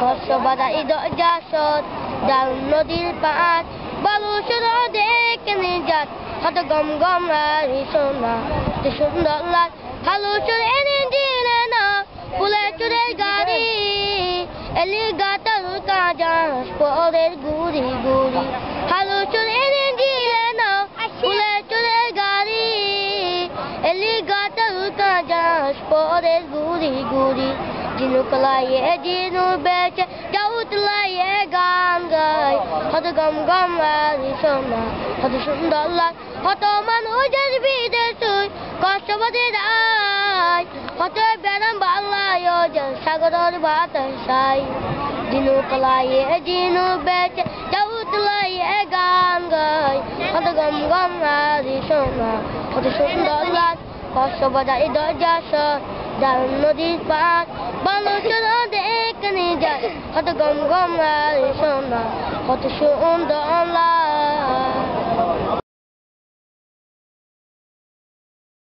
কষ্ট বাধা হৃদয় জাসদ দারুণ নদীর পাঁচ বালু শুধু দেখে নিজাত হত গম গম রারি সোনা অতি সুন্দর লাল হালু চুরে এনে দিলে না ফুলের চুরের গাড়ি এলি গাতার কাজাস পরের গুড়ি গুড়ি হালু চুরে এনে দিলে না ফুলের চুরের গাড়ি এলি গাতার কাজাস পরের গুড়ি গুড়ি জিনুক লাইয়ে জিনু বেচে দাউত লাইয়ে গান গায় হত গম গম রারি সোনা হত সুন্দর লাল হত মানুষের বিদেশ তুই কষ্ট বাদে রায় হত বেড়াম বাংলায় সাগরের বাতাসাই জিনুক লাইয়ে জিনু বেচে দাউত লাইয়ে গান গায় হত গম গম রারি সোনা হত সুন্দর লাল কষ্ট বাধা হৃদয় জাসদ দারুণ নদীর পাঁচ বালু শুধু দেখে নিজাত হত গম গম রারি সোনা হত সুন্দর লাল